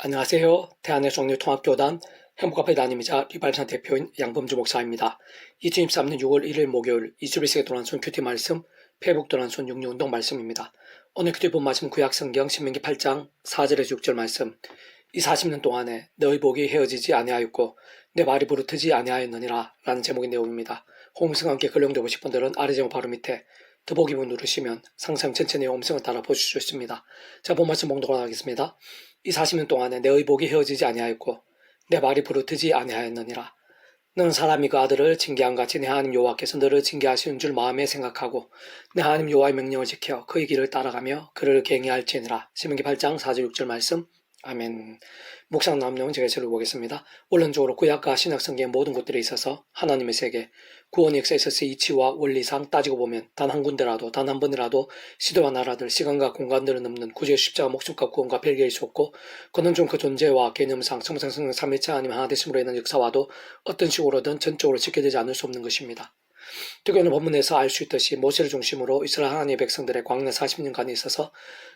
안녕하세요. 대한해성교통합교단 행복카페 담임이자 리발산 대표인 양범주 목사입니다. 2023년 6월 1일 목요일 이주일세계 도난손 큐티 말씀, 페북 도난손 육류운동 말씀입니다. 오늘 큐티 본 말씀 구약성경 신명기 8장 4절에서 6절 말씀. 이 40년 동안에 너희 복이 헤어지지 아니하였고 내 말이 부르트지 아니하였느니라 라는 제목의 내용입니다. 호음성과 함께 근령되고 싶은 분들은 아래 제목 바로 밑에 더보기문 누르시면 상상 전체 내용 음성을 따라 보실 수 있습니다. 자, 본 말씀 봉독을 하겠습니다. 이 40년 동안에 내 의복이 헤어지지 아니하였고 내 말이 부르트지 아니하였느니라. 너는 사람이 그 아들을 징계한 같이 내 하나님 여호와께서 너를 징계하시는 줄 마음에 생각하고 내 하나님 여호와의 명령을 지켜 그의 길을 따라가며 그를 경외할지니라. 신명기 8장 4절 6절 말씀. 아멘. 묵상 남용 제가 읽어보겠습니다. 원론적으로 구약과 신약성경의 모든 것들에 있어서 하나님의 세계, 구원의 역사에 있어서 이치와 원리상 따지고 보면 단 한 군데라도 단 한 번이라도 시대와 나라들, 시간과 공간들을 넘는 구주의 십자가 목숨과 구원과 별개일 수 없고 그는 좀 그 존재와 개념상 성상 성령 삼위체 하나님 하나 되심으로 인한 역사와도 어떤 식으로든 전적으로 지켜지지 않을 수 없는 것입니다. 특히 오늘 본문에서 알 수 있듯이 모세를 중심으로 이스라엘 하나님의 백성들의 광야 40년간에 있어서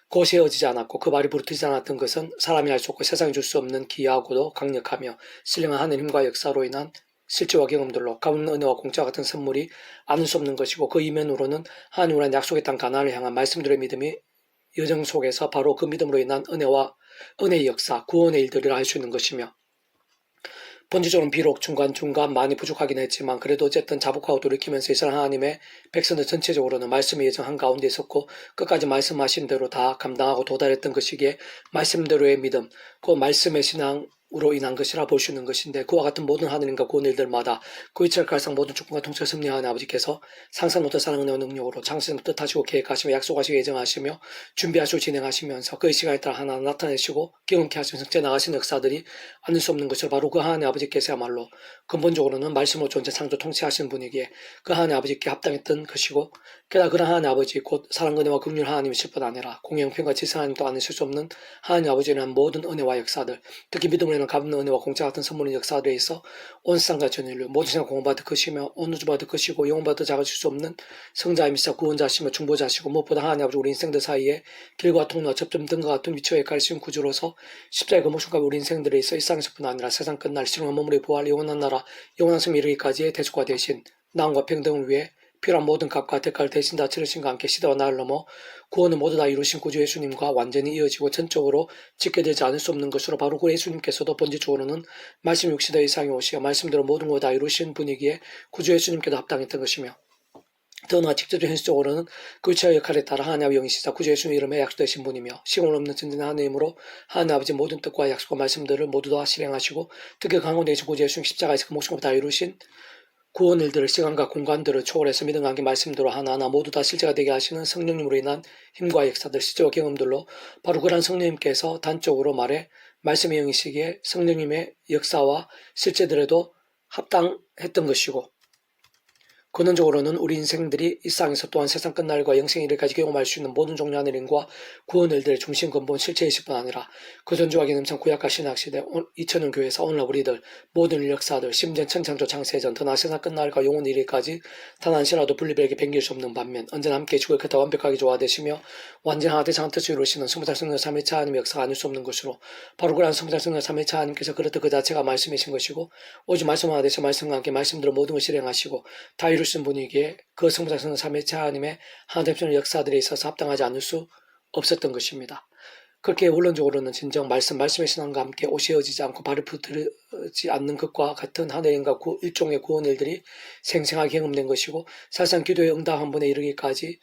곧이 헤어지지 않았고 그 말이 부르트지 않았던 것은 사람이 알 수 없고 세상이 줄 수 없는 기이하고도 강력하며 신령한 하느님과 역사로 인한 실제와 경험들로 가없는 은혜와 공짜와 같은 선물이 않을 수 없는 것이고 그 이면으로는 하나님으로 약속의 땅 가나안을 향한 말씀들의 믿음이 여정 속에서 바로 그 믿음으로 인한 은혜의 역사, 구원의 일들이라 할 수 있는 것이며 본질적으로는 비록 중간중간 많이 부족하긴 했지만 그래도 어쨌든 자복하고 돌이키면서 이스라엘 하나님의 백성들 전체적으로는 말씀의 예정 한가운데 있었고 끝까지 말씀하신 대로 다 감당하고 도달했던 것이기에 말씀대로의 믿음, 그 말씀의 신앙으로 인한 것이라 볼 수 있는 것인데 그와 같은 모든 하느님과 구원 일들마다 그 이치를 갈상 모든 축복과 통치를 섭리하는 아버지께서 상상 못한 사랑 은혜와 능력으로 창세전 뜻하시고 계획하시며 약속하시고 예정하시며 준비하시고 진행하시면서 그의 시간에 따라 하나 나타내시고 경험케 하시면서 성제 나가시는 역사들이 않을 수 없는 것을 바로 그 하나님 아버지께서야말로 근본적으로는 말씀으로 존재 창조 통치하시는 분이기에 그 하나님 아버지께 합당했던 것이고 게다가 그런 하나님 아버지 곧 사랑 은혜와 긍휼 하나님이실 뿐 아니라 공영편과 지성 하나님도 아니실 수 없는 하나님 아버지는 모든 은혜와 역사들 특히 믿음으로 인한 값없는 은혜와 공짜 같은 선물인 역사들에 있어 온 세상과 전 인류 모든 세상 공헌받을 것이며 온 우주 받을 것이고 영원받을 작아질 수 없는 성자이시며 구원자시며 중보자시고 무엇보다 하나님 아버지 우리 인생들 사이에 길과 통로와 접점 등과 같은 위치에 가르치는 구주로서 십자가의 그 목숨과 우리 인생들에 있어 일상에서뿐 아니라 세상 끝날 실용한 몸으로의 부활 영원한 나라 영원한 승리 이르기까지의 대속과 대신 나음과 평등을 위해 필요한 모든 값과 대가를 대신 다 치르신과 함께 시대와 나를 넘어 구원을 모두 다 이루신 구주 예수님과 완전히 이어지고 전적으로 지켜되지 않을 수 없는 것으로 바로 그 예수님께서도 본질적으로는 말씀 6시대 이상에 오시어 말씀대로 모든 걸 다 이루신 분이기에 구주 예수님께도 합당했던 것이며 더나 직접적 현실적으로는 그 위치와 역할에 따라 하나님 영이시자 구주 예수님 이름에 약속되신 분이며 시공을 없는 전진한 하나님으로 하나님 아버지 모든 뜻과 약속과 말씀들을 모두 다 실행하시고 특히 강원에 계신 구주 예수님 십자가에서 그 목숨을 다 이루신 구원 일들을 시간과 공간들을 초월해서 믿음과 함께 말씀대로 하나하나 모두 다 실제가 되게 하시는 성령님으로 인한 힘과 역사들, 실제와 경험들로 바로 그러한 성령님께서 단적으로 말해 말씀의 영이시기에 성령님의 역사와 실제들에도 합당했던 것이고 근원적으로는 우리 인생들이 일상에서 또한 세상 끝날과 영생의 일까지 경험할 수 있는 모든 종류 하늘인과 구원 일들의 중심 근본 실체이실 뿐 아니라 그 전주와 기능성 구약과 신학시대 2000년 교회에서 오늘날 우리들 모든 인력사들 심지어 천창조 창세전 더나 세상 끝날과 영원 일일까지 단 한시라도 분리되게 변길 수 없는 반면 언제나 함께 주고 그다 완벽하게 조화되시며 완전 하나 대상한 뜻을 이루시는 스무살 성령 3위차 하나님의 역사가 아닐 수 없는 것으로 바로 그러한 스무살 성령 3위차 하나님께서 그렇듯 그 자체가 말씀이신 것이고 오직 말씀 하나 되셔 말씀과 함께 말씀대로 모든 것을 실행하시고 다 이루신 분이기에 그 성부자 성령 삼위체 하나님의 하나됨의 역사들에 있어서 합당하지 않을 수 없었던 것입니다. 그렇게 원론적으로는 진정 말씀의 신앙과 함께 옷이 헤어지지 않고 발을 붙들지 않는 것과 같은 하나님과 일종의 구원 일들이 생생하게 경험된 것이고 사실상 기도의 응답 한 번에 이르기까지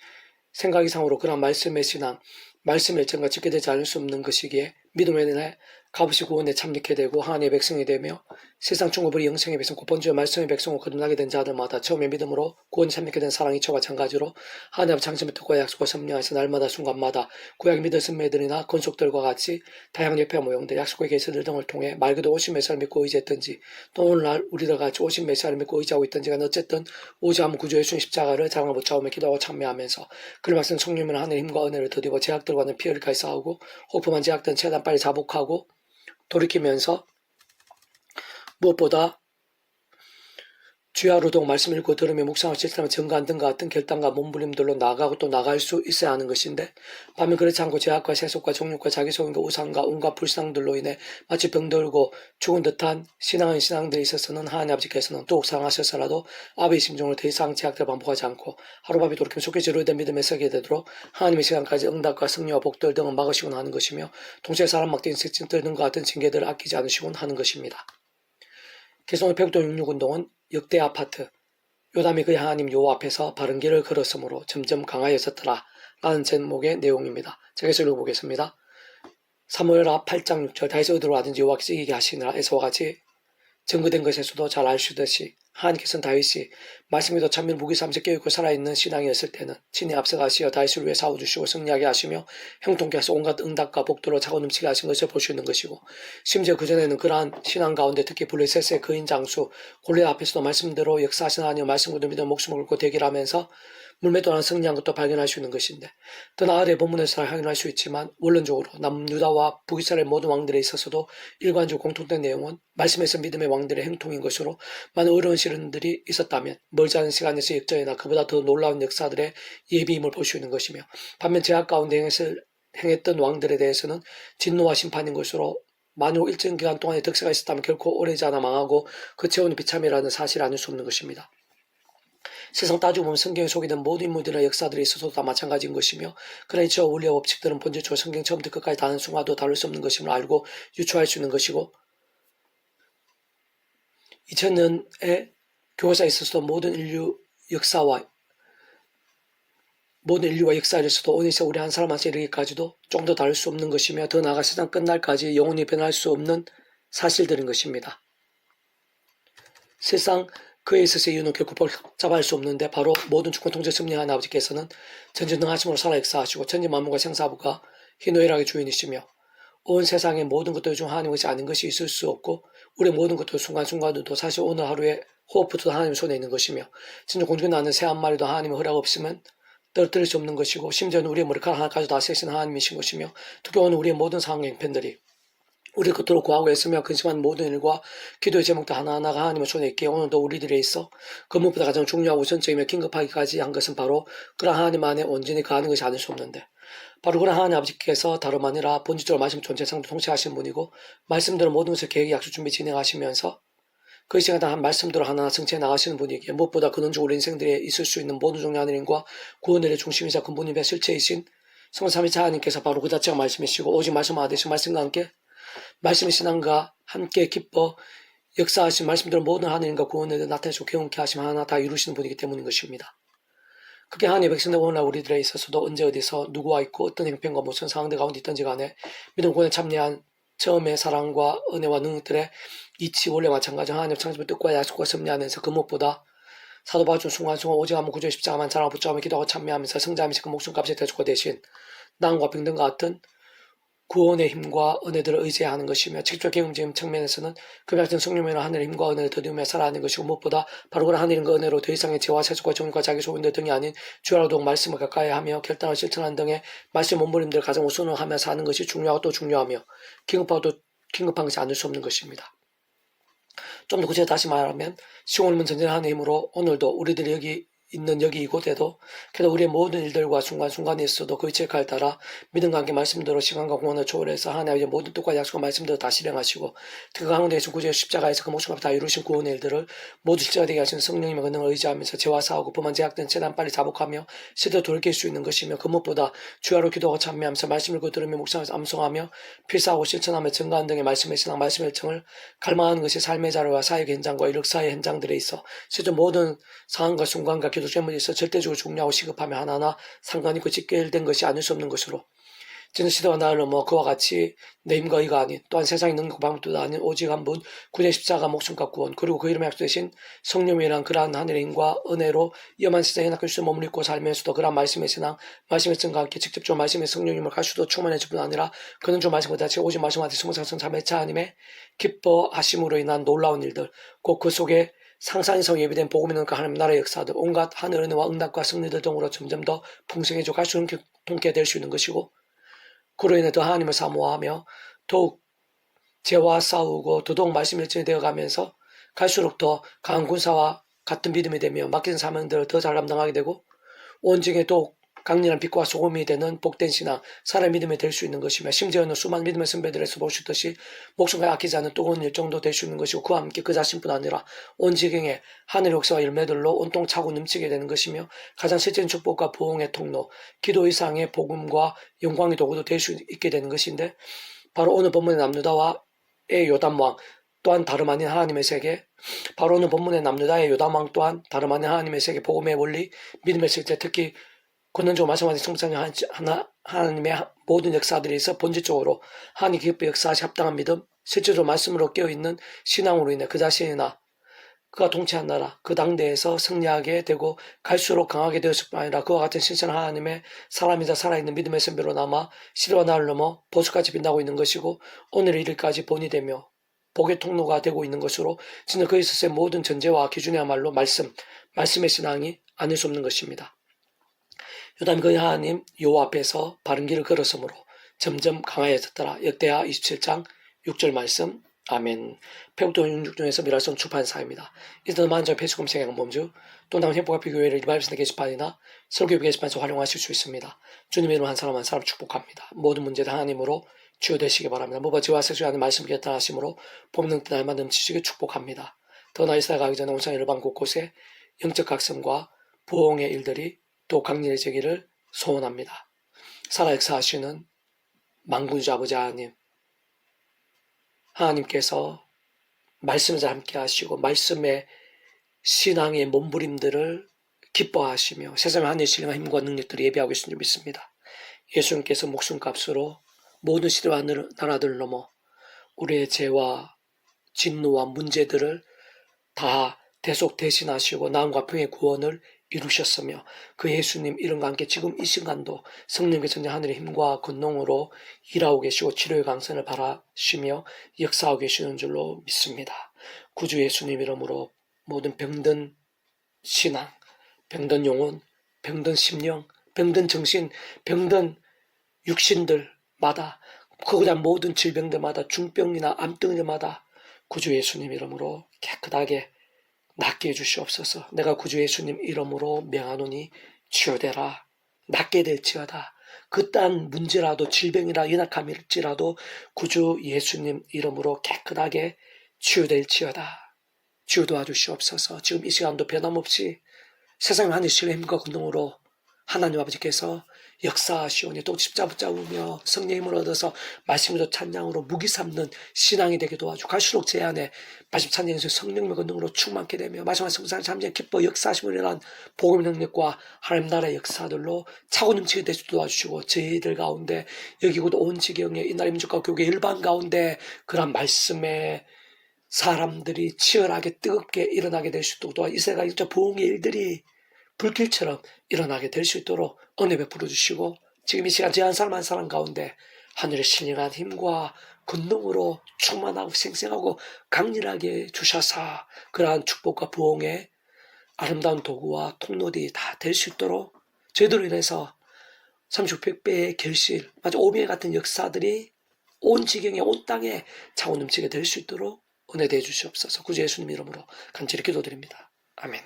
생각 이상으로 그런 말씀의 신앙, 말씀의 일정과 지켜되지 않을 수 없는 것이기에 믿음에 인해 값없이 구원에 참여하게 되고 하나님의 백성이 되며 세상 충고불이 영생의 백성 곧 본주의 말씀의 백성으로 거듭나게 된 자들마다 처음에 믿음으로 구원에 참여하게 된 사랑이 저와 마찬가지로 하나님 창세의 뜻과 약속과 섭리하여서 날마다 순간마다 구약의 믿을 선배들이나 건속들과 같이 다양한 옆에 모형들 약속의 계시들 등을 통해 말 그대로 오신 메시아를 믿고 의지했든지 또 오늘날 우리들 같이 오신 메시아를 믿고 의지하고 있든지가 어쨌든 오지하면 구주 예수님 십자가를 자랑을 붙잡으며 기도하고 참여하면서 그를 막상 성령님은 하늘의 힘과 은혜를 더디고 제약들과는 피해를까지 싸우고 호프만 제약든 최대한 빨리 자복하고 돌이키면서 무엇보다 주야로동 말씀 읽고 들으며 묵상을 실천하며 정관 등과 같은 결단과 몸부림들로 나아가고 또 나갈 수 있어야 하는 것인데 반면 그렇지 않고 죄악과 세속과 정욕과 자기소원과 우상과 온갖 불상들로 인해 마치 병들고 죽은 듯한 신앙인 신앙들에 있어서는 하나님 아버지께서는 더욱 사랑하셔서라도 아버지의 심정으로 더 이상 죄악들을 반복하지 않고 하루밤이 돌이키며 속히 제로된 믿음에 서게 되도록 하나님의 시간까지 응답과 승리와 복들 등을 막으시곤 하는 것이며 동시에 사람 막대인 색진들 등과 같은 징계들을 아끼지 않으시곤 하는 것입니다. 개성의 페북도 66운동은 역대 아파트 요담이 그의 하나님 여호와 앞에서 바른 길을 걸었으므로 점점 강하여졌더라 라는 제목의 내용입니다. 제가 읽어보겠습니다. 사무엘하 8장 6절 다윗이 어디로 가든지 여호와께서 이기게 하시니라 에서와 같이 증거된 것에서도 잘 아시듯이 하나님께서는 다윗이 말씀에도 참밀 무기삼세 깨어있고 살아있는 신앙이었을 때는 친히 앞서가시어 다윗을 위해 싸워주시고 승리하게 하시며 형통케 하사 온갖 응답과 복도로 차고 넘치게 하신 것을 볼 수 있는 것이고 심지어 그전에는 그러한 신앙 가운데 특히 블레셋의 거인 장수 골리앗 앞에서도 말씀대로 역사하신 하나님의 말씀으로 믿어 목숨을 걸고 대결하면서 물매도하는 승리한 것도 발견할 수 있는 것인데 더 나아래 본문에서 확인할 수 있지만 원론적으로 남유다와 북이스라엘 모든 왕들에 있어서도 일관적으로 공통된 내용은 말씀에서 믿음의 왕들의 행통인 것으로 많은 어려운 시련들이 있었다면 멀지 않은 시간에서 역전이나 그보다 더 놀라운 역사들의 예비임을 볼 수 있는 것이며 반면 제약 가운데 행했던 왕들에 대해서는 진노와 심판인 것으로 만으로 일정 기간 동안의 덕세가 있었다면 결코 오래지 않아 망하고 그쳐오는 비참이라는 사실을 아닐 수 없는 것입니다. 세상 따지고 보면 성경에 소개된 모든 인물들의 역사들이 있어서도 다 마찬가지인 것이며 그러니 저 원리와 법칙들은 본질적으로 성경 처음부터 끝까지 다른 순간도 다룰 수 없는 것임을 알고 유추할 수 있는 것이고 2000년의 교회사에 있어서도 모든 인류와 역사에 있어서도 오늘서 우리 한 사람한테 이르기까지도 좀 더 다를 수 없는 것이며 더 나아가 세상 끝날까지 영원히 변할 수 없는 사실들인 것입니다. 세상 그에 있어서의 이유는 결코 복잡할 수 없는데 바로 모든 주권 통제 승리하는 아버지께서는 전지능하심으로 살아 역사하시고 천지 만물과 생사부가 희노애락의 주인이시며 온 세상의 모든 것들 중 하나님 것이 아닌 것이 있을 수 없고 우리의 모든 것들 순간순간도 사실 오늘 하루의 호흡부터 하나님 손에 있는 것이며 진짜 공중에 나는 새 한 마리도 하나님의 허락 없으면 떨어뜨릴 수 없는 것이고 심지어는 우리의 머리카락 하나까지도 다스리신 하나님이신 것이며 특히 오늘 우리의 모든 상황의 형편들이 우리 겉으로 구하고 애쓰며 근심한 모든 일과 기도의 제목도 하나하나가 하나님의 손에 있기에 오늘도 우리들에 있어 그 무엇보다 가장 중요하고 우선적이며 긴급하기까지 한 것은 바로 그런 하나님 안에 온전히 거하는 것이 아닐 수 없는데 바로 그런 하나님 아버지께서 다름 아니라 본질적으로 말씀 존재상도 통치하시는 분이고 말씀대로 모든 것을 계획 약속 준비 진행하시면서 그 시간에 한 말씀대로 하나하나 성취해 나가시는 분이기에 무엇보다 근원적으로 우리 인생들에 있을 수 있는 모든 종류의 하나님과 구원의 중심이자 근본임의 실체이신 성삼위차 하나님께서 바로 그 자체가 말씀이시고 오직 말씀 하듯이 말씀과 함께 말씀의 신앙과 함께 기뻐 역사하신 말씀대로 모든 하나님과 구원을 나타내시고 경험케 하시면 하나 다 이루시는 분이기 때문인 것입니다. 그게 하나님의 백성들 오늘날 우리들에 있어서도 언제 어디서 누구와 있고 어떤 형편과 무슨 상황들 가운데 있든지 간에 믿음 구원에 참여한 처음의 사랑과 은혜와 능력들의 이치 원래 마찬가지 하나님 창조의 뜻과 약속과 섭리하면서 그 무엇보다 사도 바울 순간순간 오직 한번 구주의 십자가만 자랑하고 붙잡으며 기도하고 참여하면서 성장하면서 그 목숨값이 대속화 대신 나음과 평등과 같은 구원의 힘과 은혜들을 의지하는 것이며 직접 경험적인 측면에서는 그 같은 성령으로 하늘의 힘과 은혜를 더디우며 살아가는 것이고 무엇보다 바로 그런 하늘과 은혜로 더 이상의 죄와 세속과 정욕과 자기 소원들 등이 아닌 주야로동 말씀을 가까이 하며 결단을 실천하는 등의 말씀 몸부림들을 가장 우선으로 하며 사는 것이 중요하고 또 중요하며 긴급한 것이 아닐 수 없는 것입니다. 좀 더 구체적으로 다시 말하면 시온을 전진하는 힘으로 오늘도 우리들이 여기 이곳에도 그래도 우리의 모든 일들과 순간순간에 있어도 그 체크에 따라 믿음과 함께 말씀대로 시간과 공간을 초월해서 하나님의 모든 뜻과 약속과 말씀대로 다 실행하시고 그 가운데에서 구주의 십자가에서 그 목숨을 다 이루신 구원의 일들을 모두 실제되게 하신 성령님의 권능을 의지하면서 죄와 싸우고 범한 제약된 최대한 빨리 자복하며 시대로 돌이킬 수 있는 것이며 그 무엇보다 주야로 기도하고 참여하면서 말씀을 들으며 묵상하면서 암송하며 필사하고 실천하며 증거하는 등의 말씀의 신앙 말씀의 일정을 갈망하는 것이 삶의 자료와 사역의 현장과 이력사의 현장들에 있어 실제 모든 상황과 순간과 기도 제목에 있어 절대적으로 중요하고 시급하며 하나하나 상관있고 직결된 것이 아닐 수 없는 것으로 지는 시대와 나를 넘어 그와 같이 내 힘과 의가 아닌 또한 세상의 능력과 방법도 아닌 오직 한 분 구주의 십자가 목숨과 구원 그리고 그 이름에 약속되신 성령이란 그러한 하늘의 힘과 은혜로 위험한 세상에 낙할 머물고 살면서도 그러한 말씀의 신앙 말씀의 증과 함께 직접적으로 말씀의 성령님을 갈수도 충만해질 뿐 아니라 그는 좀 말씀보다 오직 말씀한테 성성성 자매차 하나님의 기뻐하심으로 인한 놀라운 일들 곧 그 속에 상상에서 예비된 복음의 능력과 하나님 나라의 역사들 온갖 하늘 은혜와 응답과 승리들 등으로 점점 더 풍성해져 갈수록 통쾌 될 수 있는 것이고 그로 인해 더 하나님을 사모하며 더욱 죄와 싸우고 더더욱 말씀 일진이 되어가면서 갈수록 더 강한 군사와 같은 믿음이 되며 맡긴 사명들을 더 잘 감당하게 되고 온 지경에 또 강렬한 빛과 소금이 되는 복된 신앙, 사람의 믿음이 될 수 있는 것이며 심지어는 수많은 믿음의 선배들에서 보셨듯이 목숨까지 아끼지 않은 뜨거운 열정도 될 수 있는 것이고 그와 함께 그 자신뿐 아니라 온 지경에 하늘의 역사와 열매들로 온통 차고 넘치게 되는 것이며 가장 실제적인 축복과 부흥의 통로, 기도 이상의 복음과 영광의 도구도 될 수 있게 되는 것인데 바로 오늘 본문의 남유다와의 요담왕 또한 다름 아닌 하나님의 세계, 바로 오늘 본문의 남유다의 요담왕 또한 다름 아닌 하나님의 세계, 복음의 원리, 믿음의 실제, 특히 권능적으로 말씀하신 성찬의 하나님의 모든 역사들이 있어 본질적으로 하나님 기업의 역사하시 합당한 믿음, 실제로 말씀으로 깨어있는 신앙으로 인해 그 자신이나 그가 통치한 나라, 그 당대에서 승리하게 되고 갈수록 강하게 되었을 뿐 아니라 그와 같은 신선한 하나님의 사람이자 살아있는 믿음의 선배로 남아 시대와 나를 넘어 보수까지 빛나고 있는 것이고 오늘의 일일까지 본이 되며 복의 통로가 되고 있는 것으로 진짜 그 있었의 모든 전제와 기준이야말로 말씀의 신앙이 아닐 수 없는 것입니다. 요담이 그 하나님 여호와 앞에서 바른 길을 걸었으므로 점점 강하여졌더라. 역대하 27장 6절 말씀. 아멘. 페북도 66중에서 미랄성 출판사입니다. 이들은 만져 페이스컴생 양범주 또 남은 행복학교교회를 리바이브스의 게시판이나 설교비 게시판에서 활용하실 수 있습니다. 주님의 이름 한 사람 한 사람 축복합니다. 모든 문제들 하나님으로 치유되시기 바랍니다. 무바지와 세수하는 말씀 기타하심으로 봄능 때 날만 넘치시길 축복합니다. 더 나이 살아가기 전에 온상 일반 곳곳에 영적 각성과 부흥의 일들이 또 강렬해지기를 소원합니다. 살아 역사하시는 만군주 아버지 하나님, 하나님께서 말씀을 함께 하시고 말씀의 신앙의 몸부림들을 기뻐하시며 세상의 하늘의 신령한 힘과 능력들을 예비하고 있는 줄 믿습니다. 예수님께서 목숨값으로 모든 시대와 나라들을 넘어 우리의 죄와 진노와 문제들을 다 대속 대신하시고 나음과 평의 구원을 이루셨으며 그 예수님 이름과 함께 지금 이 순간도 성령께서 전쟁 하늘의 힘과 권능으로 일하고 계시고 치료의 강선을 바라시며 역사하고 계시는 줄로 믿습니다. 구주 예수님 이름으로 모든 병든 신앙, 병든 영혼, 병든 심령, 병든 정신, 병든 육신들마다 그보다 모든 질병들마다 중병이나 암등들마다 구주 예수님 이름으로 깨끗하게 낫게 해주시옵소서. 내가 구주 예수님 이름으로 명하노니 치유되라. 낫게 될지어다. 그딴 문제라도 질병이라 연약함일지라도 구주 예수님 이름으로 깨끗하게 치유될지어다. 치유 도와주시옵소서. 지금 이 시간도 변함없이 세상의 하늘의 힘과 권능으로 하나님 아버지께서 역사하시오니 또 십자 붙잡으며 성령의 힘을 얻어서 말씀으로 찬양으로 무기 삼는 신앙이 되게 도와주고 갈수록 제 안에 말씀 찬양에서 성령의 권능으로 충만케 되며 말씀하신 성사를 잠시 기뻐 역사하심을 인한 복음의 능력과 하나님 나라의 역사들로 차고 넘치게 되시 도와주시고 저희들 가운데 여기고도 온 지경에 이날의 민족과 교회 일반 가운데 그런 말씀의 사람들이 치열하게 뜨겁게 일어나게 될 수 있도록 도와 이 세상 일자 부흥의 일들이 불길처럼 일어나게 될 수 있도록 은혜 베풀어 주시고 지금 이 시간 제 한 사람 한 사람 가운데 하늘의 신령한 힘과 권능으로 충만하고 생생하고 강렬하게 주셔서 그러한 축복과 부흥의 아름다운 도구와 통로들이 다 될 수 있도록 저희들로 인해서 3600배의 결실, 마치 오병의 같은 역사들이 온 지경에 온 땅에 차고 넘치게 될 수 있도록 은혜 대해 주시옵소서. 구주 예수님 이름으로 간절히 기도드립니다. 아멘.